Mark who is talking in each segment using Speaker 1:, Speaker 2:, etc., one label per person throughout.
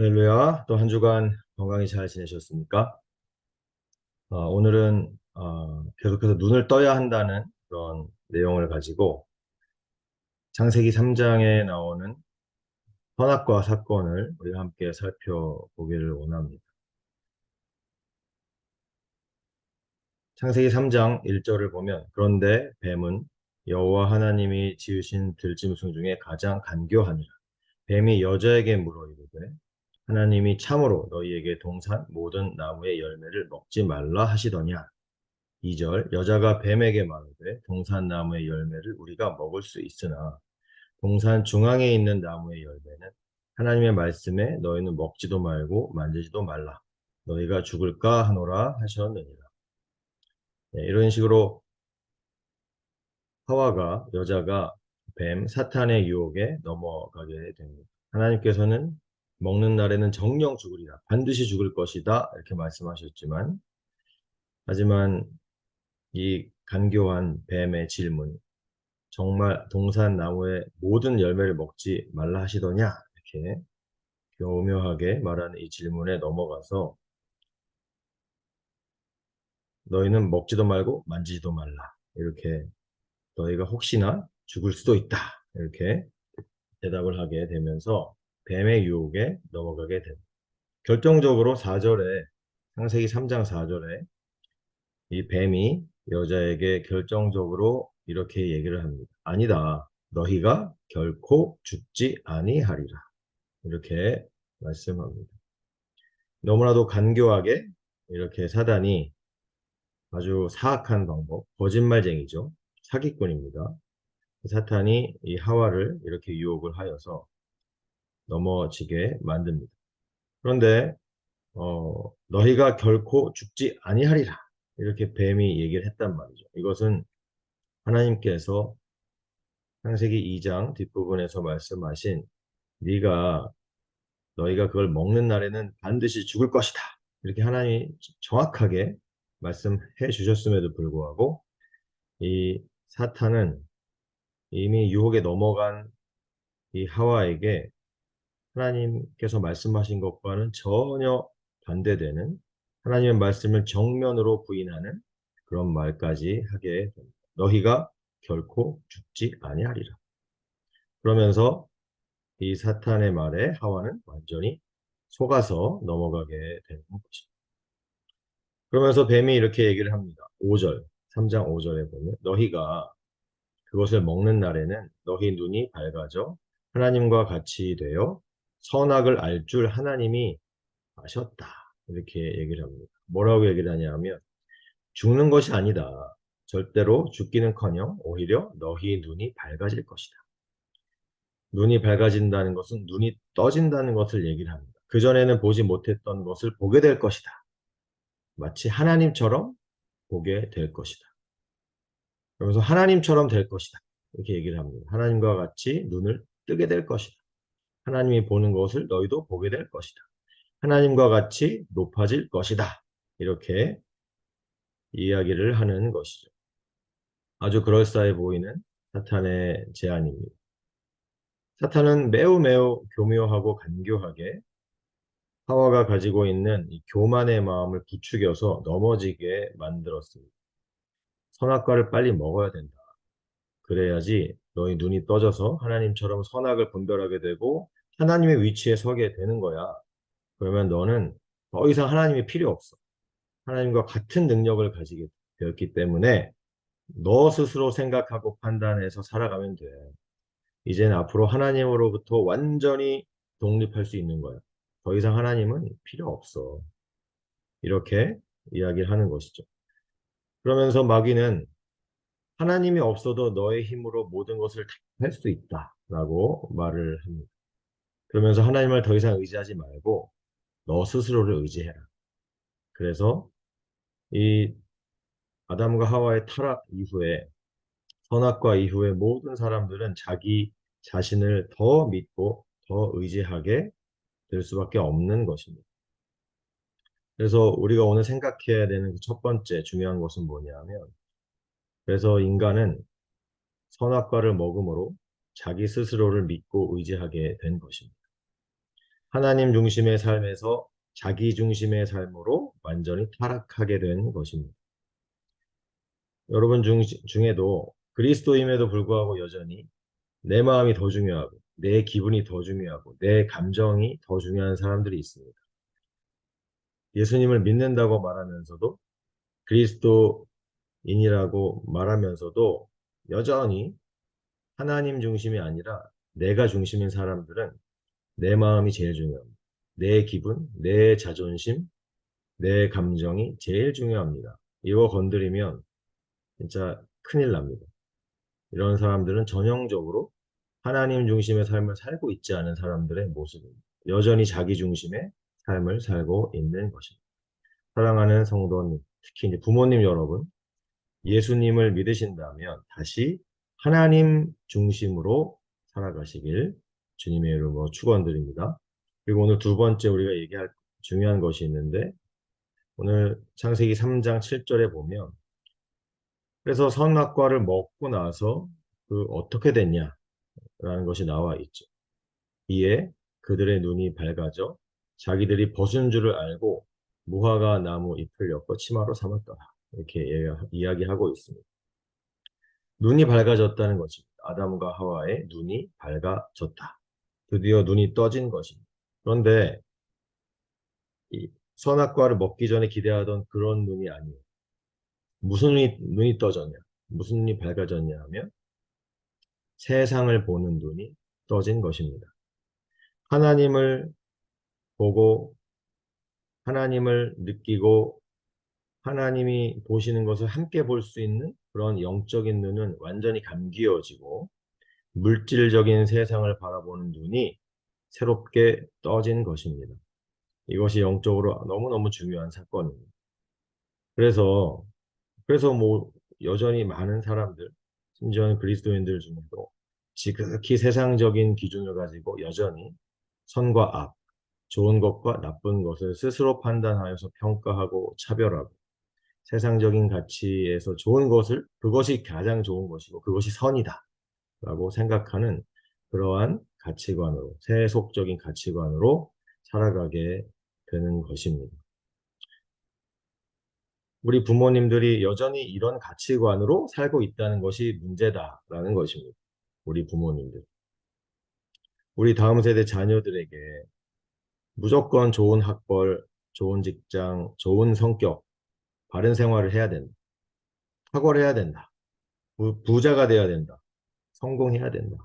Speaker 1: 할렐루야. 또 한 주간 건강히 잘 지내셨습니까? 오늘은 계속해서 눈을 떠야 한다는 그런 내용을 가지고 창세기 3장에 나오는 선악과 사건을 우리가 함께 살펴보기를 원합니다. 창세기 3장 1절을 보면 그런데 뱀은 여호와 하나님이 지으신 들짐승 중에 가장 간교하니라. 뱀이 여자에게 물어 이르되 하나님이 참으로 너희에게 동산 모든 나무의 열매를 먹지 말라 하시더냐. 2절 여자가 뱀에게 말하되 동산 나무의 열매를 우리가 먹을 수 있으나 동산 중앙에 있는 나무의 열매는 하나님의 말씀에 너희는 먹지도 말고 만지지도 말라. 너희가 죽을까 하노라 하셨느니라. 네, 이런 식으로 여자가 뱀, 사탄의 유혹에 넘어가게 됩니다. 하나님께서는 먹는 날에는 정령 죽으리라. 반드시 죽을 것이다. 이렇게 말씀하셨지만 하지만 이 간교한 뱀의 질문 정말 동산 나무의 모든 열매를 먹지 말라 하시더냐? 이렇게 교묘하게 말하는 이 질문에 넘어가서 너희는 먹지도 말고 만지지도 말라. 이렇게 너희가 혹시나 죽을 수도 있다. 이렇게 대답을 하게 되면서 뱀의 유혹에 넘어가게 됩니다. 결정적으로 4절에 창세기 3장 4절에 이 뱀이 여자에게 결정적으로 이렇게 얘기를 합니다. 아니다. 너희가 결코 죽지 아니하리라. 이렇게 말씀합니다. 너무나도 간교하게 이렇게 사단이 아주 사악한 방법, 거짓말쟁이죠. 사기꾼입니다. 사탄이 이 하와를 이렇게 유혹을 하여서 넘어지게 만듭니다. 그런데 너희가 결코 죽지 아니하리라. 이렇게 뱀이 얘기를 했단 말이죠. 이것은 하나님께서 창세기 2장 뒷부분에서 말씀하신 네가 너희가 그걸 먹는 날에는 반드시 죽을 것이다. 이렇게 하나님이 정확하게 말씀해 주셨음에도 불구하고 이 사탄은 이미 유혹에 넘어간 이 하와에게 하나님께서 말씀하신 것과는 전혀 반대되는 하나님의 말씀을 정면으로 부인하는 그런 말까지 하게 됩니다. 너희가 결코 죽지 아니하리라. 그러면서 이 사탄의 말에 하와는 완전히 속아서 넘어가게 되는 것입니다. 그러면서 뱀이 이렇게 얘기를 합니다. 5절, 3장 5절에 보면 너희가 그것을 먹는 날에는 너희 눈이 밝아져 하나님과 같이 되어 선악을 알 줄 하나님이 아셨다. 이렇게 얘기를 합니다. 뭐라고 얘기를 하냐면 죽는 것이 아니다. 절대로 죽기는커녕 오히려 너희 눈이 밝아질 것이다. 눈이 밝아진다는 것은 눈이 떠진다는 것을 얘기를 합니다. 그전에는 보지 못했던 것을 보게 될 것이다. 마치 하나님처럼 보게 될 것이다. 그러면서 하나님처럼 될 것이다. 이렇게 얘기를 합니다. 하나님과 같이 눈을 뜨게 될 것이다. 하나님이 보는 것을 너희도 보게 될 것이다. 하나님과 같이 높아질 것이다. 이렇게 이야기를 하는 것이죠. 아주 그럴싸해 보이는 사탄의 제안입니다. 사탄은 매우 매우 교묘하고 간교하게 하와가 가지고 있는 이 교만의 마음을 부추겨서 넘어지게 만들었습니다. 선악과를 빨리 먹어야 된다. 그래야지 너희 눈이 떠져서 하나님처럼 선악을 분별하게 되고 하나님의 위치에 서게 되는 거야. 그러면 너는 더 이상 하나님이 필요 없어. 하나님과 같은 능력을 가지게 되었기 때문에 너 스스로 생각하고 판단해서 살아가면 돼. 이제는 앞으로 하나님으로부터 완전히 독립할 수 있는 거야. 더 이상 하나님은 필요 없어. 이렇게 이야기를 하는 것이죠. 그러면서 마귀는 하나님이 없어도 너의 힘으로 모든 것을 다 할 수 있다라고 말을 합니다. 그러면서 하나님을 더 이상 의지하지 말고 너 스스로를 의지해라. 그래서 이 아담과 하와의 타락 이후에 선악과 이후에 모든 사람들은 자기 자신을 더 믿고 더 의지하게 될 수밖에 없는 것입니다. 그래서 우리가 오늘 생각해야 되는 첫 번째 중요한 것은 뭐냐면 그래서 인간은 선악과를 먹음으로 자기 스스로를 믿고 의지하게 된 것입니다. 하나님 중심의 삶에서 자기 중심의 삶으로 완전히 타락하게 된 것입니다. 여러분 중에도 그리스도임에도 불구하고 여전히 내 마음이 더 중요하고 내 기분이 더 중요하고 내 감정이 더 중요한 사람들이 있습니다. 예수님을 믿는다고 말하면서도 그리스도인이라고 말하면서도 여전히 하나님 중심이 아니라 내가 중심인 사람들은 내 마음이 제일 중요합니다. 내 기분, 내 자존심, 내 감정이 제일 중요합니다. 이거 건드리면 진짜 큰일 납니다. 이런 사람들은 전형적으로 하나님 중심의 삶을 살고 있지 않은 사람들의 모습입니다. 여전히 자기 중심의 삶을 살고 있는 것입니다. 사랑하는 성도님, 특히 이제 부모님 여러분, 예수님을 믿으신다면 다시 하나님 중심으로 살아가시길 주님의 이름으로 축원드립니다. 그리고 오늘 두 번째 우리가 얘기할 중요한 것이 있는데 오늘 창세기 3장 7절에 보면 그래서 선악과를 먹고 나서 그 어떻게 됐냐라는 것이 나와 있죠. 이에 그들의 눈이 밝아져 자기들이 벗은 줄을 알고 무화과 나무 잎을 엮어 치마로 삼았더라. 이렇게 이야기하고 있습니다. 눈이 밝아졌다는 것입니다. 아담과 하와의 눈이 밝아졌다. 드디어 눈이 떠진 것입니다. 그런데 이 선악과를 먹기 전에 기대하던 그런 눈이 아니에요. 무슨 눈이 떠졌냐? 무슨 눈이 밝아졌냐 하면 세상을 보는 눈이 떠진 것입니다. 하나님을 보고 하나님을 느끼고 하나님이 보시는 것을 함께 볼 수 있는 그런 영적인 눈은 완전히 감기어지고 물질적인 세상을 바라보는 눈이 새롭게 떠진 것입니다. 이것이 영적으로 너무너무 중요한 사건입니다. 그래서 뭐 여전히 많은 사람들, 심지어는 그리스도인들 중에도 지극히 세상적인 기준을 가지고 여전히 선과 악, 좋은 것과 나쁜 것을 스스로 판단하여서 평가하고 차별하고 세상적인 가치에서 좋은 것을 그것이 가장 좋은 것이고 그것이 선이다 라고 생각하는 그러한 가치관으로 세속적인 가치관으로 살아가게 되는 것입니다. 우리 부모님들이 여전히 이런 가치관으로 살고 있다는 것이 문제다라는 것입니다. 우리 부모님들. 우리 다음 세대 자녀들에게 무조건 좋은 학벌, 좋은 직장, 좋은 성격, 바른 생활을 해야 된다. 탁월해야 된다. 부자가 돼야 된다. 성공해야 된다.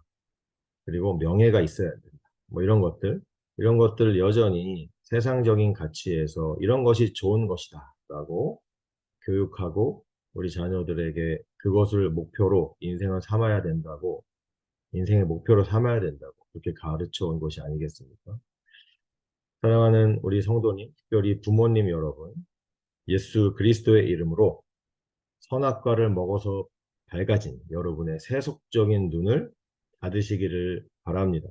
Speaker 1: 그리고 명예가 있어야 된다. 뭐 이런 것들 여전히 세상적인 가치에서 이런 것이 좋은 것이다. 라고 교육하고 우리 자녀들에게 그것을 목표로 인생을 삼아야 된다고, 인생의 목표로 삼아야 된다고 그렇게 가르쳐 온 것이 아니겠습니까? 사랑하는 우리 성도님, 특별히 부모님 여러분, 예수 그리스도의 이름으로 선악과를 먹어서 밝아진 여러분의 세속적인 눈을 닫으시기를 바랍니다.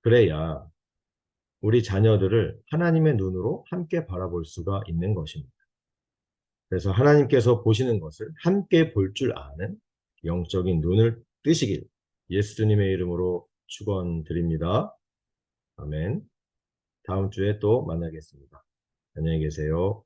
Speaker 1: 그래야 우리 자녀들을 하나님의 눈으로 함께 바라볼 수가 있는 것입니다. 그래서 하나님께서 보시는 것을 함께 볼 줄 아는 영적인 눈을 뜨시길 예수님의 이름으로 축원드립니다. 아멘. 다음 주에 또 만나겠습니다. 안녕히 계세요.